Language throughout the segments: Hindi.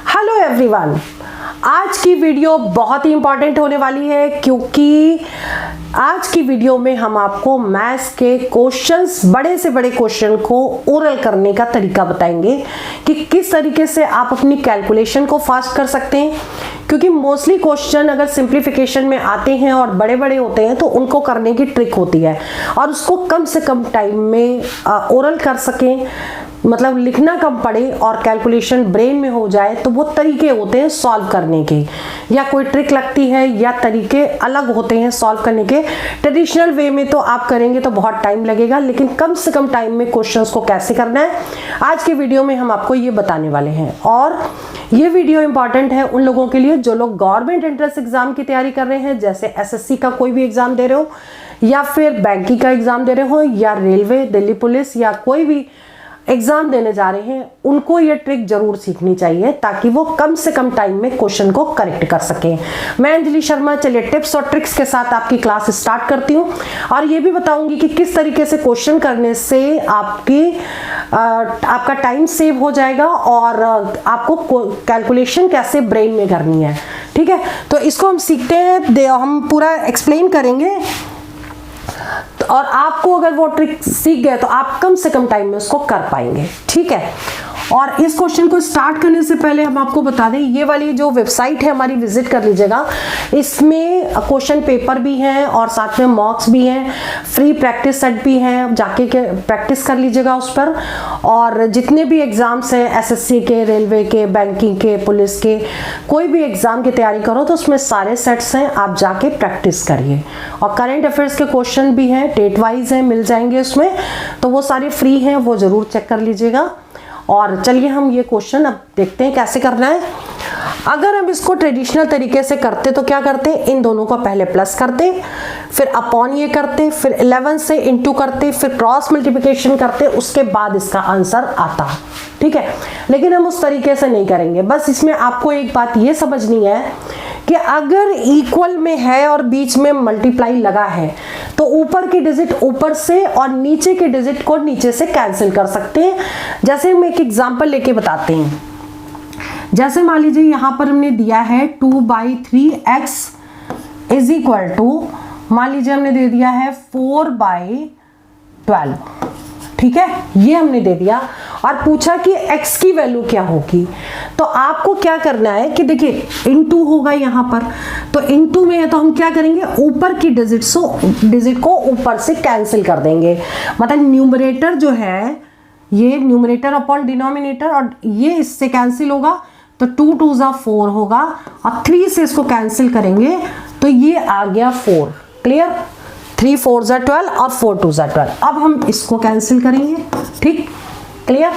हेलो एवरीवन, आज की वीडियो बहुत ही इंपॉर्टेंट होने वाली है क्योंकि आज की वीडियो में हम आपको मैथ्स के क्वेश्चंस, बड़े से बड़े क्वेश्चन को ओरल करने का तरीका बताएंगे कि किस तरीके से आप अपनी कैलकुलेशन को फास्ट कर सकते हैं। क्योंकि मोस्टली क्वेश्चन अगर सिंप्लीफिकेशन में आते हैं और बड़े बड़े होते हैं तो उनको करने की ट्रिक होती है और उसको कम से कम टाइम में ओरल कर सकें, मतलब लिखना कम पड़े और कैलकुलेशन ब्रेन में हो जाए, तो वो तरीके होते हैं सॉल्व करने के, या कोई ट्रिक लगती है या तरीके अलग होते हैं सॉल्व करने के। ट्रेडिशनल वे में तो आप करेंगे तो बहुत टाइम लगेगा, लेकिन कम से कम टाइम में क्वेश्चंस को कैसे करना है आज के वीडियो में हम आपको ये बताने वाले हैं। और ये वीडियो इंपॉर्टेंट है उन लोगों के लिए जो लोग गवर्नमेंट एंट्रेंस एग्जाम की तैयारी कर रहे हैं, जैसे एसएससी का कोई भी एग्जाम दे रहे हो, या फिर बैंकिंग का एग्जाम दे रहे हो, या रेलवे, दिल्ली पुलिस, या कोई भी एग्जाम देने जा रहे हैं, उनको ये ट्रिक जरूर सीखनी चाहिए ताकि वो कम से कम टाइम में क्वेश्चन को करेक्ट कर सकें। मैं अंजलि शर्मा, चलिए टिप्स और ट्रिक्स के साथ आपकी क्लास स्टार्ट करती हूँ और ये भी बताऊंगी कि किस तरीके से क्वेश्चन करने से आपका टाइम सेव हो जाएगा और आपको कैलकुलेशन कैसे ब्रेन में करनी है। ठीक है, तो इसको हम सीखते हैं, हम पूरा एक्सप्लेन करेंगे और आपको अगर वो ट्रिक सीख गए तो आप कम से कम टाइम में उसको कर पाएंगे। ठीक है, और इस क्वेश्चन को स्टार्ट करने से पहले हम आपको बता दें, ये वाली जो वेबसाइट है हमारी विजिट कर लीजिएगा। इसमें क्वेश्चन पेपर भी हैं और साथ में मॉक्स भी हैं, फ्री प्रैक्टिस सेट भी हैं, जाके के प्रैक्टिस कर लीजिएगा उस पर। और जितने भी एग्जाम्स हैं, एसएससी के, रेलवे के, बैंकिंग के, पुलिस के, कोई भी एग्जाम की तैयारी करो तो उसमें सारे सेट्स हैं, आप जाके प्रैक्टिस करिए। और करेंट अफेयर्स के क्वेश्चन भी हैं, डेट वाइज हैं, मिल जाएंगे उसमें, तो वो सारे फ्री हैं, वो जरूर चेक कर लीजिएगा। और चलिए हम ये क्वेश्चन अब देखते हैं कैसे करना है। अगर हम इसको ट्रेडिशनल तरीके से करते तो क्या करते, इन दोनों को पहले प्लस करते, फिर अपॉन ये करते, फिर 11 से इंटू करते, फिर क्रॉस मल्टीप्लिकेशन करते, उसके बाद इसका आंसर आता। ठीक है, लेकिन हम उस तरीके से नहीं करेंगे। बस इसमें आपको एक बात ये समझनी है कि अगर इक्वल में है और बीच में मल्टीप्लाई लगा है तो ऊपर की डिजिट ऊपर से और नीचे के डिजिट को नीचे से कैंसिल कर सकते हैं। जैसे हम एक एग्जांपल लेके बताते हैं। जैसे मान लीजिए यहां पर हमने दिया है 2/3x इज इक्वल टू, मान लीजिए हमने दे दिया है 4/12। ठीक है, ये हमने दे दिया और पूछा कि x की वैल्यू क्या होगी। तो आपको क्या करना है कि देखिए इनटू होगा यहाँ पर, तो इनटू में है तो हम क्या करेंगे, ऊपर की डिजिट को ऊपर से कैंसिल कर देंगे। मतलब न्यूमरेटर जो है, ये न्यूमरेटर अपॉन डिनोमिनेटर, और ये इससे कैंसिल होगा तो 2 2 जा 4 होगा और 3 से इसको कैंसिल करेंगे तो ये आ गया 4। क्लियर, 3 4 जा 12 और 4 2 जा 12। अब हम इसको कैंसिल करेंगे। ठीक, क्लियर।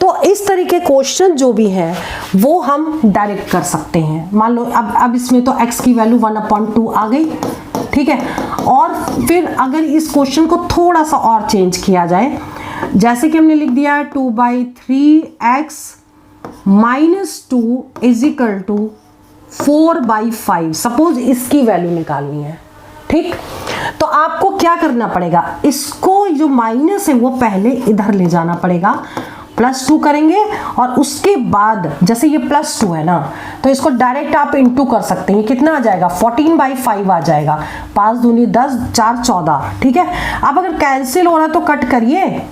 तो इस तरीके क्वेश्चन जो भी हैं वो हम डायरेक्ट कर सकते हैं। मान लो अब इसमें तो x की वैल्यू 1/2 आ गई। ठीक है, और फिर अगर इस क्वेश्चन को थोड़ा सा और चेंज किया जाए, जैसे कि हमने लिख दिया 2/3x -2 is equal to 4/5। Suppose इसकी वैल्यू निकालनी है। ठीक, तो आपको क्या करना पड़ेगा, इसको जो माइनस है वो पहले इधर ले जाना पड़ेगा, +2 करेंगे और उसके बाद जैसे ये +2 है ना, तो इसको डायरेक्ट आप इंटू कर सकते हैं। कितना आ जाएगा, 14/5 आ जाएगा। 5 दूनी 10, 4 14। ठीक है, अब अगर कैंसिल हो रहा तो कट करिए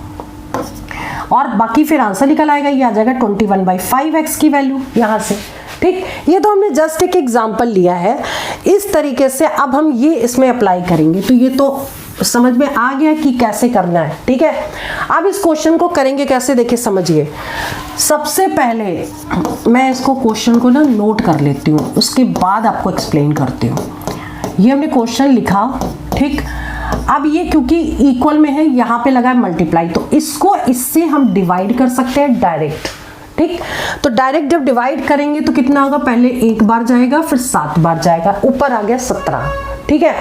और बाकी फिर आंसर निकल आएगा। ये आ जाएगा 21/5x की वैल्यू यहां से। ठीक, ये तो हमने जस्ट एक एग्जांपल लिया है। इस तरीके से अब हम ये इसमें अप्लाई करेंगे तो ये तो समझ में आ गया कि कैसे करना है। ठीक है, अब इस क्वेश्चन को करेंगे कैसे, देखिए समझिए। सबसे पहले मैं इसको क्वेश्चन को ना नोट कर लेती हूँ, उसके बाद आपको एक्सप्लेन करती हूँ। ये हमने क्वेश्चन लिखा। ठीक, अब ये क्योंकि इक्वल में है, यहाँ पे लगा है मल्टीप्लाई, तो इसको इससे हम डिवाइड कर सकते हैं डायरेक्ट। ठीक, तो डायरेक्ट जब डिवाइड करेंगे तो कितना होगा, पहले 1 बार जाएगा फिर 7 बार जाएगा, ऊपर आ गया 17। ठीक है,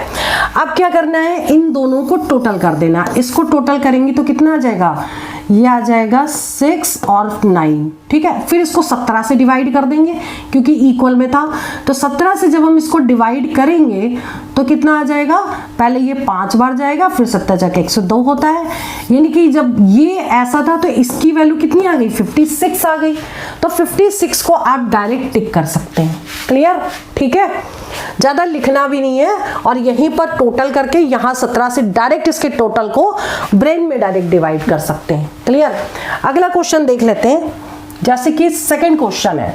अब क्या करना है, इन दोनों को टोटल कर देना। इसको टोटल करेंगे तो कितना आ जाएगा, ये आ जाएगा 6 और 9, ठीक है। फिर इसको 17 से डिवाइड कर देंगे क्योंकि इक्वल में था, तो 17 से जब हम इसको डिवाइड करेंगे तो कितना आ जाएगा, पहले ये 5 बार जाएगा, फिर 7 जाके 102 होता है। यानी कि जब ये ऐसा था तो इसकी वैल्यू कितनी आ गई, 56 आ गई। तो 56 को आप डायरेक्ट टिक कर सकते हैं। क्लियर, ठीक है, ज़्यादा लिखना भी नहीं है, और यहीं पर टोटल करके यहाँ 17 से डायरेक्ट इसके टोटल को ब्रेन में डायरेक्ट डिवाइड कर सकते हैं। क्लियर। अगला क्वेश्चन देख लेते हैं, जैसे कि सेकंड क्वेश्चन है।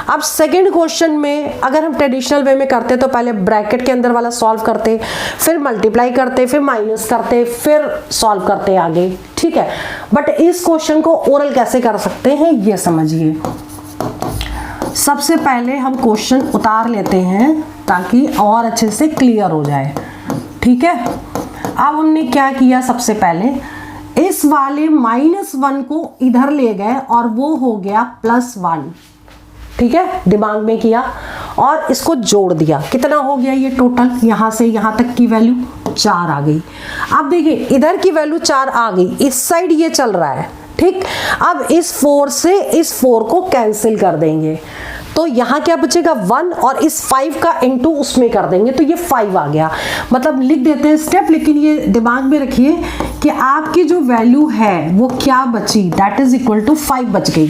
अब सेकंड क्वेश्चन में अगर हम ट्रेडिशनल वे में करते तो पहले ब्रैकेट के अंदर वाला सॉल्व करते, फिर मल्टीप्लाई करते, फिर माइनस करते, फिर सॉल्व करते आगे, ठीक है। बट इस क्वेश्चन को ओरल कैसे कर सकते हैं ये समझिए। सबसे पहले हम क्वेश्चन उतार लेते हैं ताकि और अच्छे से क्लियर हो जाए, ठीक है। अब हमने क्या किया, सबसे पहले इस वाले -1 को इधर ले गए और वो हो गया +1, ठीक है, दिमाग में किया और इसको जोड़ दिया। कितना हो गया ये टोटल, यहां से यहां तक की वैल्यू 4 आ गई। अब देखिए इधर की वैल्यू 4 आ गई, इस साइड ये चल रहा है, ठीक। अब इस 4 से इस 4 को कैंसिल कर देंगे तो यहाँ क्या बचेगा 1, और इस 5 का इनटू उसमें कर देंगे तो ये 5 आ गया। मतलब लिख देते हैं स्टेप, लेकिन ये दिमाग में रखिए कि आपकी जो वैल्यू है वो क्या बची, दैट इज इक्वल टू 5 बच गई,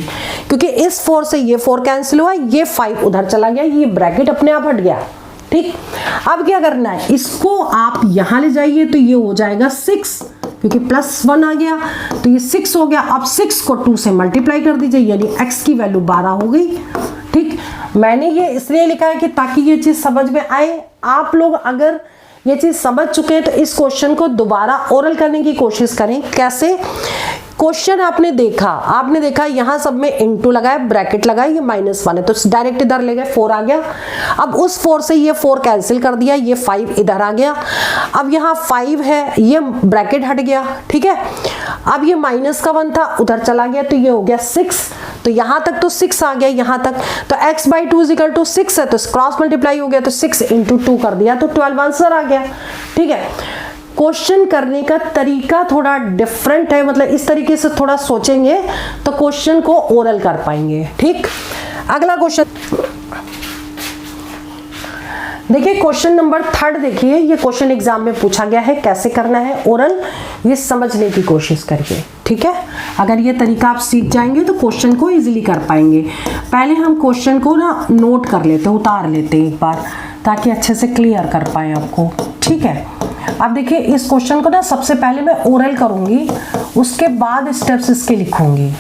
क्योंकि इस 4 से ये 4 कैंसिल हुआ, ये 5 उधर चला गया, ये ब्रैकेट अपने आप हट गया, ठीक। अब क्या करना है, इसको आप यहाँ ले जाइए तो ये हो जाएगा 6, क्योंकि +1 आ गया तो ये 6 हो गया। अब 6 को 2 से मल्टीप्लाई कर दीजिए, यानी x की वैल्यू 12 हो गई, ठीक। मैंने ये इसलिए लिखा है कि ताकि ये चीज समझ में आए। आप लोग अगर ये चीज समझ चुके हैं तो इस क्वेश्चन को दोबारा ओरल करने की कोशिश करें। कैसे, क्वेश्चन आपने देखा यहाँ सब में इनटू लगाया, ब्रैकेट लगाया, ये -1 है तो डायरेक्ट इधर ले गए, 4 आ गया। अब उस 4 से ये 4 कैंसिल कर दिया, ये 5 इधर आ गया। अब यहाँ 5 है, ये ब्रैकेट हट गया, ठीक है। अब ये -1 था, उधर चला गया तो ये हो गया 6, तो यहाँ तक तो 6 आ गया, यहाँ तक तो x/2 = 6 है, तो क्रॉस मल्टीप्लाई हो गया तो 6 × 2 कर दिया तो 12 आंसर आ गया, ठीक है। क्वेश्चन करने का तरीका थोड़ा डिफरेंट है, मतलब इस तरीके से थोड़ा सोचेंगे तो क्वेश्चन को ओरल कर पाएंगे, ठीक। अगला क्वेश्चन देखिए, क्वेश्चन नंबर 3 देखिए। ये क्वेश्चन एग्जाम में पूछा गया है, कैसे करना है ओरल, ये समझने की कोशिश करिए, ठीक है। अगर ये तरीका आप सीख जाएंगे तो क्वेश्चन को इजीली कर पाएंगे। पहले हम क्वेश्चन को ना नोट कर लेते, उतार लेते एक बार, ताकि अच्छे से क्लियर कर पाए आपको, ठीक है। अब देखिए इस क्वेश्चन को ना सबसे पहले मैं ओरल करूंगी, उसके बाद स्टेप्स इसके लिखूंगी,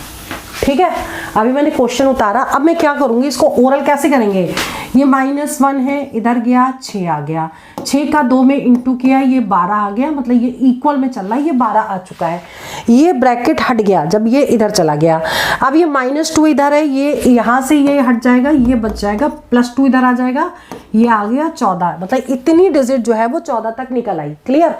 ठीक है। अभी मैंने क्वेश्चन उतारा, अब मैं क्या करूंगी, इसको ओरल कैसे करेंगे। ये -1 है, इधर गया 6 आ गया, 6 का 2 में इंटू किया, ये 12 आ गया, मतलब ये इक्वल में चल रहा है, ये 12 आ चुका है। ये ब्रैकेट हट गया जब ये इधर चला गया। अब ये -2 इधर है, ये यहाँ से ये हट जाएगा, ये बच जाएगा, +2 इधर आ जाएगा, ये आ गया 14, मतलब इतनी डिजिट जो है वो 14 तक निकल आई। क्लियर।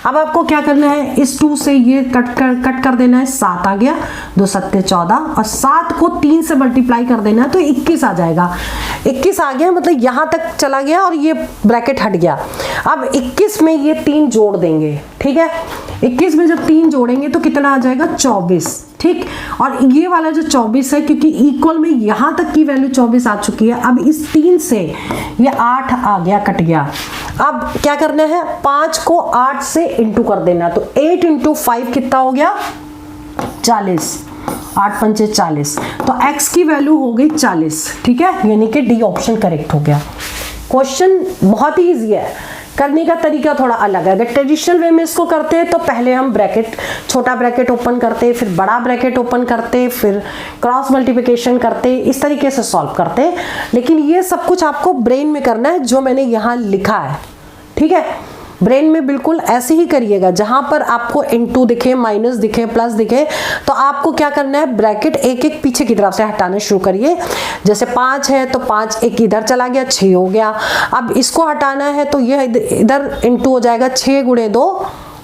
अब आपको क्या करना है, इस 2 से ये कट कर देना है, 7 आ गया, 2 7 14, और 7 को 3 से मल्टीप्लाई कर देना है तो 21 आ जाएगा। 21 आ गया, मतलब यहाँ तक चला गया और ये ब्रैकेट हट गया। अब 21 में ये 3 जोड़ देंगे, ठीक है। 21 में जब 3 जोड़ेंगे तो कितना आ जाएगा, 24, ठीक। और ये वाला जो 24 है, क्योंकि इक्वल में यहाँ तक की वैल्यू 24 आ चुकी है, अब इस 3 से ये 8 आ गया, कट गया। अब क्या करना है, 5 को 8 से इंटू कर देना, तो 8 × 5 कितना हो गया, 40, 8 पंचे 40, तो x की वैल्यू हो गई 40, ठीक है। यानी कि डी ऑप्शन करेक्ट हो गया। क्वेश्चन बहुत ही ईजी है, करने का तरीका थोड़ा अलग है। अगर ट्रेडिशनल वे में इसको करते हैं तो पहले हम ब्रैकेट, छोटा ब्रैकेट ओपन करते, फिर बड़ा ब्रैकेट ओपन करते, फिर क्रॉस मल्टीप्लिकेशन करते, इस तरीके से सॉल्व करते। लेकिन ये सब कुछ आपको ब्रेन में करना है, जो मैंने यहाँ लिखा है, ठीक है। ब्रेन में बिल्कुल ऐसे ही करिएगा, जहां पर आपको इनटू दिखे, माइनस दिखे, प्लस दिखे, तो आपको क्या करना है, ब्रैकेट एक एक पीछे की तरफ से हटाना शुरू करिए। जैसे 5 है तो 5 एक इधर चला गया, 6 हो गया। अब इसको हटाना है तो ये इधर इनटू हो जाएगा, 6 × 2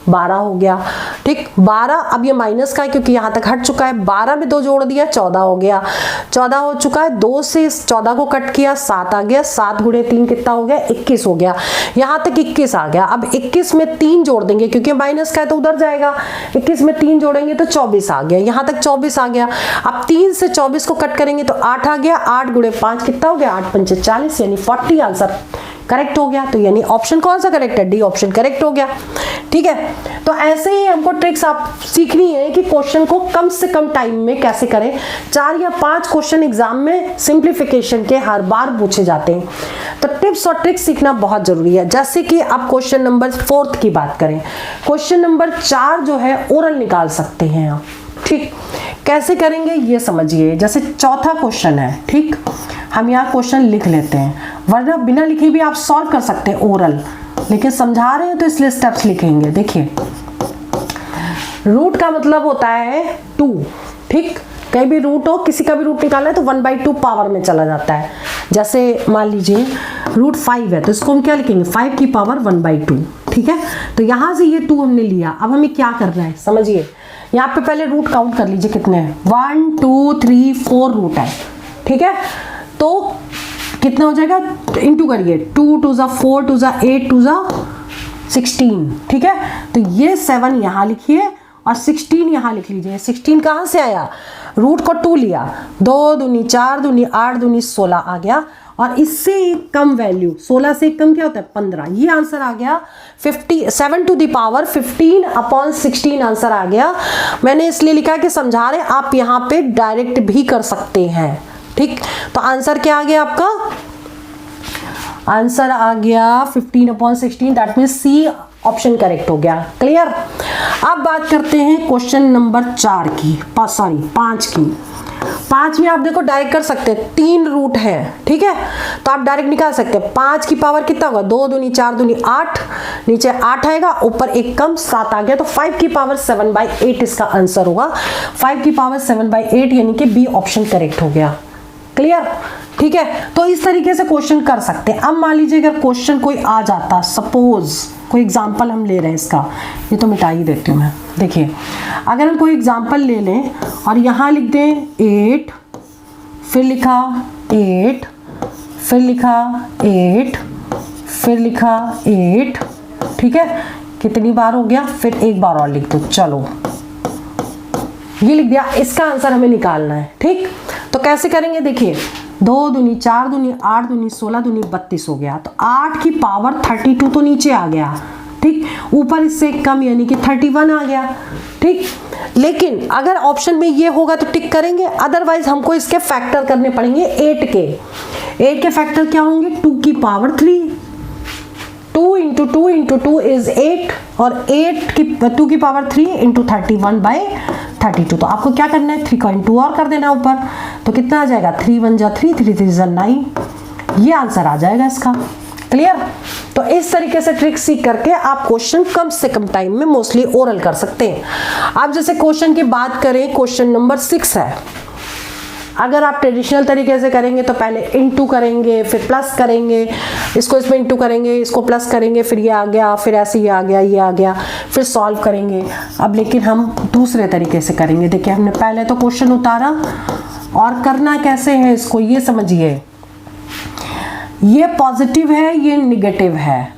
12 हो गया। ठीक, 12 अब ये माइनस का है क्योंकि यहाँ तक हट चुका है। 12 में 2 जोड़ दिया 14 हो गया। 14 हो चुका है, 2 से इस 14 को कट किया 7 आ गया। 7 गुणे 3 कितना हो गया? 21 हो गया। यहाँ तक 21 आ गया। अब 21 में 3 जोड़ देंगे क्योंकि माइनस का है तो उधर जाएगा। 21 में 3 जोड़ेंगे तो 24 आ गया। यहाँ तक 24 आ गया। अब 3 से 24 को कट करेंगे तो 8 आ गया। 8 गुणे 5 कितना हो गया? 8 पंचे 40 यानी 40 आंसर करेक्ट हो गया। तो यानी ऑप्शन कौन सा करेक्ट है? डी ऑप्शन करेक्ट हो गया। ठीक है, तो ऐसे ही हमको ट्रिक्स आप सीखनी है कि क्वेश्चन को कम से कम टाइम में कैसे करें। 4 या 5 क्वेश्चन एग्जाम में सिंप्लीफिकेशन के हर बार पूछे जाते हैं, तो टिप्स और ट्रिक्स सीखना बहुत जरूरी है। जैसे कि आप क्वेश्चन नंबर 4 की बात करें, क्वेश्चन नंबर 4 जो है ओरल निकाल सकते हैं आप। ठीक, कैसे करेंगे ये समझिए। जैसे चौथा क्वेश्चन है, ठीक, हम यहाँ क्वेश्चन लिख लेते हैं, वरना बिना लिखे भी आप सॉल्व कर सकते हैं ओरल, लेकिन समझा रहे हैं तो इसलिए स्टेप्स लिखेंगे। देखिए, रूट का मतलब होता है 2। ठीक, कहीं भी रूट हो, किसी का भी रूट निकालना है तो 1/2 पावर में चला जाता है। जैसे मान लीजिए रूट 5 है तो इसको हम क्या लिखेंगे? 5 की पावर 1/2। ठीक है, तो यहां से ये 2 हमने लिया। अब हमें क्या करना है समझिए। यहाँ पे पहले रूट काउंट कर लीजिए कितने हैं। 1 2 3 4 रूट है। ठीक है, तो कितना हो जाएगा? इंटू करिए। 2 2 ज़ा 4 2 ज़ा 8 2 ज़ा 16। ठीक है, तो ये 7 यहाँ लिखिए और 16 यहाँ लिख लीजिए। 16 कहाँ से आया? रूट को 2 लिया, 2 दूनी 4 दूनी 8 दूनी 16 आ गया। और इससे एक कम वैल्यू 16 से एक कम क्या होता है? 15। ये आंसर आ गया 7 टू द पावर 15/16 आंसर आ गया। मैंने इसलिए लिखा कि समझा रहे, आप यहाँ पे डायरेक्ट भी कर सकते हैं। ठीक, तो आंसर क्या आ गया आपका? आंसर आ गया 15/16, that means C option correct हो गया। क्लियर। अब बात करते हैं क्वेश्चन नंबर 5 की। 5 में आप देखो डायरेक्ट कर सकते हैं, 3 रूट है। ठीक है, तो आप डायरेक्ट निकाल सकते हैं। 5 की पावर कितना होगा? 2 दूनी 4 दूनी 8, नीचे 8 आएगा, ऊपर एक कम 7 आ गया, तो 5 की पावर 7/8 इसका आंसर होगा। 5 की पावर 7/8 यानी कि बी ऑप्शन करेक्ट हो गया। क्लियर। ठीक है, तो इस तरीके से क्वेश्चन कर सकते हैं। अब मान लीजिए अगर क्वेश्चन कोई आ जाता, सपोज कोई एग्जांपल हम ले रहे हैं इसका, ये तो मिटा ही देती हूँ मैं। देखिए, अगर हम कोई एग्जांपल ले लें और यहाँ लिख दें 8, फिर लिखा 8, फिर लिखा 8, फिर लिखा 8। ठीक है, कितनी बार हो गया? फिर एक बार और लिख दो। चलो, ये लिख दिया। इसका आंसर हमें निकालना है। ठीक, तो कैसे करेंगे? देखिए, 2 दूनी 4 दूनी 8 दूनी 16 दूनी 32 हो गया, तो 8 की पावर 32 तो नीचे आ गया। ठीक, ऊपर इससे कम यानी कि 31 आ गया। ठीक, लेकिन अगर ऑप्शन में ये होगा तो टिक करेंगे, अदरवाइज हमको इसके फैक्टर करने पड़ेंगे 8 के। 8 के फैक्टर क्या होंगे? 2 की पावर 3। 2 इंटू 2 इंटू 2 इज 8, और 2 की पावर 3 इंटू 31/32। तो आपको क्या करना है? 3 का इंटू और कर देना ऊपर, तो कितना आ जाएगा? 3 1 जा 3, 3 3 जा 9। ये आंसर आ जाएगा इसका। क्लियर। तो इस तरीके से ट्रिक सीख करके आप क्वेश्चन कम से कम टाइम में मोस्टली ओरल कर सकते हैं। अब जैसे क्वेश्चन की बात करें, क्वेश्चन नंबर 6 है। अगर आप ट्रेडिशनल तरीके से करेंगे तो पहले इंटू करेंगे, फिर प्लस करेंगे, इसको इसमें इंटू करेंगे, इसको प्लस करेंगे, फिर ये आ गया, फिर ऐसे ये आ गया, ये आ गया, फिर सॉल्व करेंगे। अब लेकिन हम दूसरे तरीके से करेंगे। देखिए, हमने पहले तो क्वेश्चन उतारा, और करना कैसे है इसको ये समझिए। ये पॉजिटिव है, ये निगेटिव है,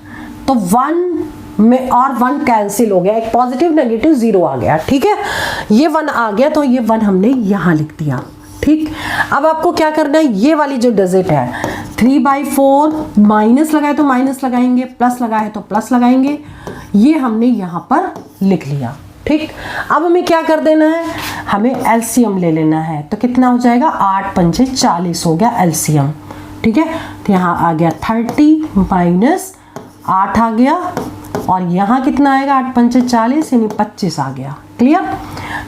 तो 1 में और 1 कैंसिल हो गया, एक पॉजिटिव नेगेटिव 0 आ गया। ठीक है, ये 1 आ गया तो ये 1 हमने यहाँ लिख दिया। ठीक, अब आपको क्या करना है? ये वाली जो डिजिट है 3/4, माइनस लगाए तो माइनस लगाएंगे, प्लस लगाए तो प्लस लगाएंगे, ये हमने यहाँ पर लिख लिया। ठीक, अब हमें क्या कर देना है? हमें एलसीएम ले लेना है। तो कितना हो जाएगा? 8 पंचे 40 हो गया एलसीएम। ठीक है, तो यहाँ आ गया 30 माइनस 8 आ गया, और यहाँ कितना आएगा? 8 पंचे 40 यानी 25 आ गया। क्लियर।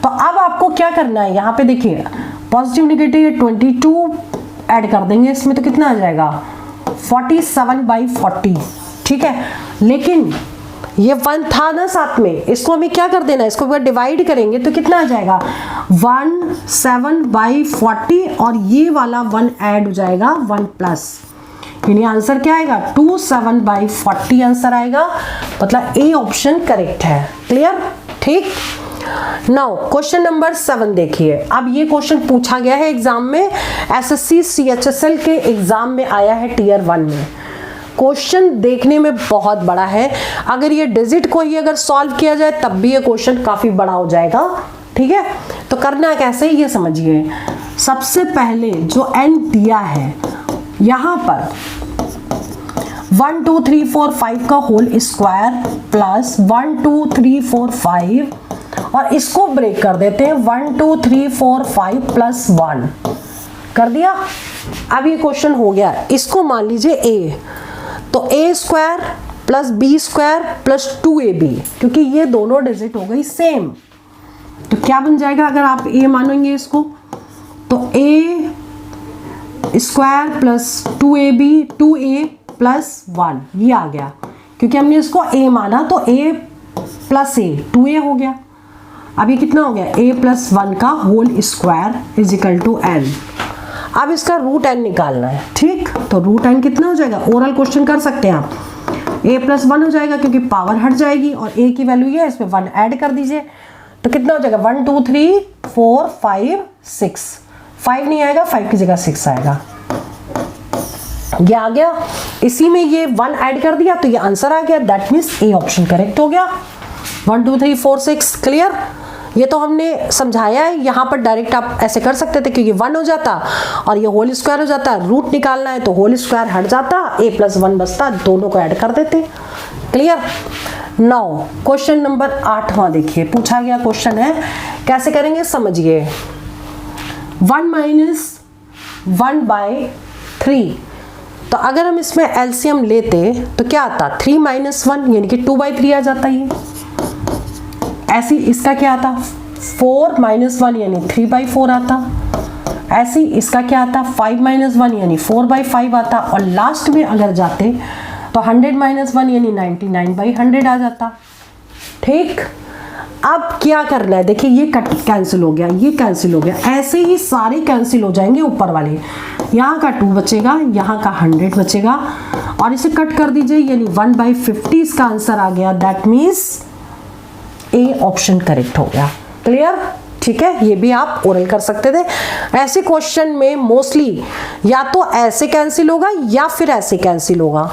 तो अब आपको क्या करना है? यहाँ पे देखिए, पॉजिटिव नेगेटिव 22 ऐड कर देंगे इसमें, तो कितना आ जाएगा? 47/40। ठीक है, लेकिन ये 1 था ना साथ में, इसको हमें क्या कर देना है? इसको अगर डिवाइड करेंगे तो कितना आ जाएगा? 17/40, और ये वाला 1 ऐड हो जाएगा 1 प्लस, यानी आंसर क्या आएगा? 27/40 आंसर आएगा। मतलब ए ऑप्शन करेक्ट है। क्लियर? ठीक। नाउ क्वेश्चन नंबर 7 देखिए। अब ये क्वेश्चन पूछा गया है एग्जाम में, एसएससी सीएचएसएल के एग्जाम में आया है टीयर 1 में। क्वेश्चन देखने में बहुत बड़ा है, अगर ये डिजिट को ही अगर सॉल्व किया जाए तब भी ये क्वेश्चन काफी बड़ा हो जाएगा। ठीक है, तो करना कैसे ये समझिए। सबसे पहले जो n दिया है यहां पर 1 2 3 4 5 का होल स्क्वायर प्लस 1 2 3 4 5 और इसको ब्रेक कर देते हैं 1 2 3 4 5 प्लस 1 कर दिया। अब ये क्वेश्चन हो गया, इसको मान लीजिए a, तो a square plus b square plus 2ab, क्योंकि ये दोनों डिजिट हो गई सेम, तो क्या बन जाएगा अगर आप a मानेंगे इसको, तो a square plus 2ab 2a plus 1 ये आ गया, क्योंकि हमने इसको a माना तो a प्लस a 2a हो गया। अब ये कितना हो गया, a प्लस 1 का whole square is equal to n। अब इसका रूट n निकालना है। ठीक, तो रूट n कितना हो जाएगा, ओरल क्वेश्चन कर सकते हैं आप, a प्लस 1 हो जाएगा क्योंकि पावर हट जाएगी और a की वैल्यू ये है, इसमें 1 ऐड कर दीजिए, तो कितना हो जाएगा 1 2 3 4 5 6, 5 नहीं आएगा, 5 की जगह 6 आएगा, ये आ गया। इसी में ये 1 ऐड कर दिया तो ये आंसर आ गया, that means A option correct हो गया। 1 2 3 4 6 क्लियर। ये तो हमने समझाया है, यहाँ पर डायरेक्ट आप ऐसे कर सकते थे क्योंकि 1 हो जाता और ये होल स्क्वायर हो जाता, रूट निकालना है तो होल स्क्वायर हट जाता, a प्लस 1 बचता, दोनों को ऐड कर देते। क्लियर। नाउ क्वेश्चन नंबर 8वां देखिए, पूछा गया क्वेश्चन है, कैसे करेंगे समझिए। 1 माइनस 1 बाय 3, तो अगर हम इसमें एलसीएम लेते तो क्या आता, 3 माइनस 1 यानी कि 2/3 आ जाता ये। ऐसी इसका क्या आता, 4 माइनस 1 यानी 3/4 आता। ऐसी इसका क्या आता, 5 माइनस 1 यानी 4/5 आता। और लास्ट में अगर जाते तो 100 माइनस 1 यानी 99/100 आ जाता। ठीक, अब क्या करना है, देखिए ये कट कैंसिल हो गया, ये कैंसिल हो गया, ऐसे ही सारे कैंसिल हो जाएंगे ऊपर वाले। यहाँ का 2 बचेगा, यहाँ का 100 बचेगा और इसे कट कर दीजिए, यानी 1/50 इसका आंसर आ गया, that means A option correct हो गया। क्लियर। ठीक है, ये भी आप ओरल कर सकते थे। ऐसे क्वेश्चन में मोस्टली या तो ऐसे कैंसिल होगा या फिर ऐसे कैंसिल होगा,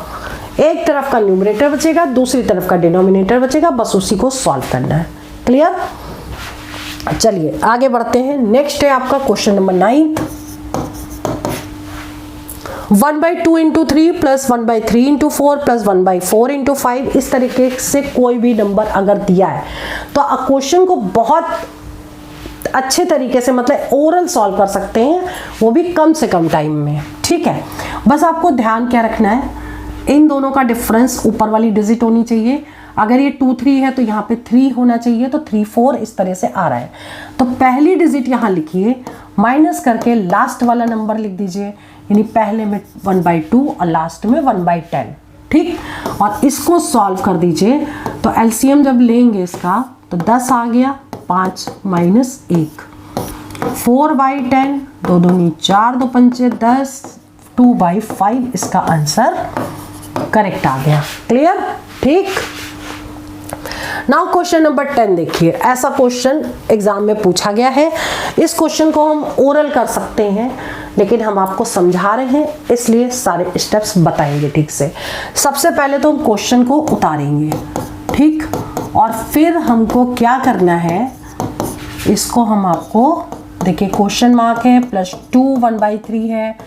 एक तरफ का न्यूमरेटर बचेगा, दूसरी तरफ का डिनोमिनेटर बचेगा, बस उसी को सॉल्व करना है। क्लियर। चलिए आगे बढ़ते हैं। नेक्स्ट है आपका question number 9। 1/2 into 3 plus 1/3 into 4 plus 1/4 into 5, इस तरीके से कोई भी नंबर अगर दिया है तो क्वेश्चन को बहुत अच्छे तरीके से मतलब ओरल सॉल्व कर सकते हैं, वो भी कम से कम टाइम में। ठीक है, बस आपको ध्यान क्या रखना है, इन दोनों का डिफरेंस ऊपर वाली डिजिट होनी चाहिए। अगर ये 2 3 है तो यहाँ पे 3 होना चाहिए, तो 3 4 इस तरह से आ रहा है। तो पहली डिजिट यहाँ लिखिए, माइनस करके लास्ट वाला नंबर लिख दीजिए, यानी पहले में 1/2 और लास्ट में 1/10। ठीक, और इसको सॉल्व कर दीजिए, तो एलसीएम जब लेंगे इसका तो 10 आ गया, 5 माइनस 1, 4/10, 2 दूनी 4, 2 पंचे 10, 2/5 इसका आंसर करेक्ट आ गया। क्लियर। ठीक, नाउ क्वेश्चन नंबर 10 देखिए, ऐसा क्वेश्चन एग्जाम में पूछा गया है। इस क्वेश्चन को हम ओरल कर सकते हैं, लेकिन हम आपको समझा रहे हैं इसलिए सारे स्टेप्स बताएंगे ठीक से। सबसे पहले तो हम क्वेश्चन को उतारेंगे, ठीक, और फिर हमको क्या करना है, इसको हम आपको देखिए, क्वेश्चन मार्क है +2 1/3 है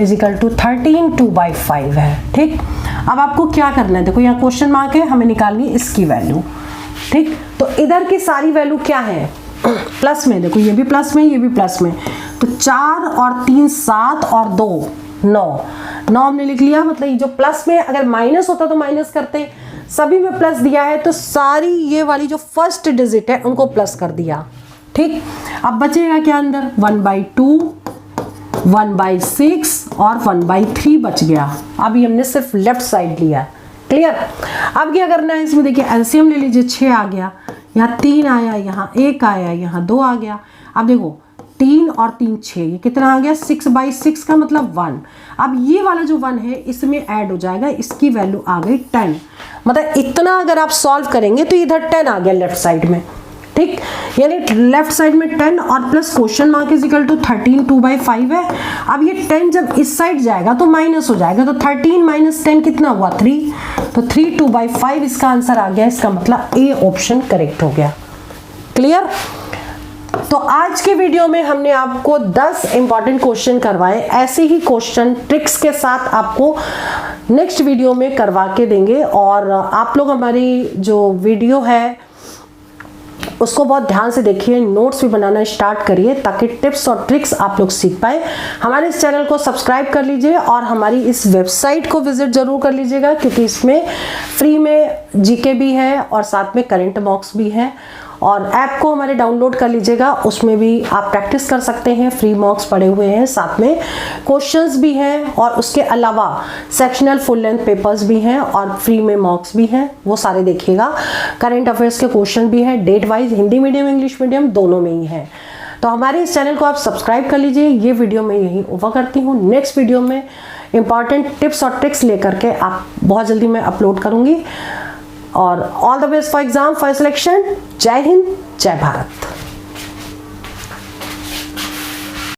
इज इक्वल टू 13 2/5 है। ठीक, अब आपको क्या करना है, देखो यहाँ क्वेश्चन मार्क है, हमें निकालनी है इसकी वैल्यू। ठीक, तो इधर की सारी वैल्यू क्या है, प्लस में, देखो ये भी प्लस में, ये भी प्लस में, तो 4 और 3 7 और 2 9 हमने लिख लिया। मतलब ये जो प्लस में, अगर माइनस होता तो माइनस करते, सभी में प्लस दिया है तो सारी ये वाली जो फर्स्ट डिजिट है उनको प्लस कर दिया। ठीक, अब बचेगा क्या अंदर, 1/2 1/6 और 1/3 बच गया। अभी हमने सिर्फ लेफ्ट साइड लिया। क्लियर। अब क्या करना है, इसमें देखिए एलसीएम ले लीजिए, 6 आ गया, यहाँ 3 आया, यहाँ 1 आया, यहाँ 2 आ गया। अब देखो 3 और 3 6, ये कितना आ गया 6/6 का मतलब 1। अब ये वाला जो 1 है इसमें ऐड हो जाएगा, इसकी वैल्यू आ गई 10। मतलब इतना अगर आप सॉल्व करेंगे तो इधर 10 आ गया लेफ्ट साइड में, ठीक। यानी लेफ्ट साइड में 10 और plus question mark is equal to 13, 2/5 है। अब ये 10 जब इस साइड जाएगा तो माइनस हो जाएगा, तो 13 माइनस 10 कितना हुआ 3, तो 3 2/5 इसका आंसर आ गया। इसका मतलब ए ऑप्शन करेक्ट हो गया। क्लियर। तो आज के वीडियो में हमने आपको 10 इंपॉर्टेंट क्वेश्चन करवाए। ऐसे ही क्वेश्चन ट्रिक्स के साथ आपको नेक्स्ट वीडियो में करवा के देंगे। और आप लोग हमारी जो वीडियो है उसको बहुत ध्यान से देखिए, नोट्स भी बनाना स्टार्ट करिए ताकि टिप्स और ट्रिक्स आप लोग सीख पाए। हमारे इस चैनल को सब्सक्राइब कर लीजिए और हमारी इस वेबसाइट को विजिट जरूर कर लीजिएगा, क्योंकि इसमें फ्री में जीके भी है और साथ में करंट मॉक्स भी है। और ऐप को हमारे डाउनलोड कर लीजिएगा, उसमें भी आप प्रैक्टिस कर सकते हैं। फ्री मॉक्स पड़े हुए हैं, साथ में क्वेश्चंस भी हैं और उसके अलावा सेक्शनल फुल लेंथ पेपर्स भी हैं और फ्री में मॉक्स भी हैं, वो सारे देखिएगा। करंट अफेयर्स के क्वेश्चन भी हैं date wise, Hindi medium English medium दोनों में ही है। तो हमारे इस चैनल को आप सब्सक्राइब कर लीजिए। ये वीडियो मैं यही ओवर करती हूँ। नेक्स्ट वीडियो में इंपॉर्टेंट टिप्स और ट्रिक्स लेकर के आप बहुत जल्दी मैं अपलोड करूँगी। और all the best for exam for selection. जय हिंद, जय भारत।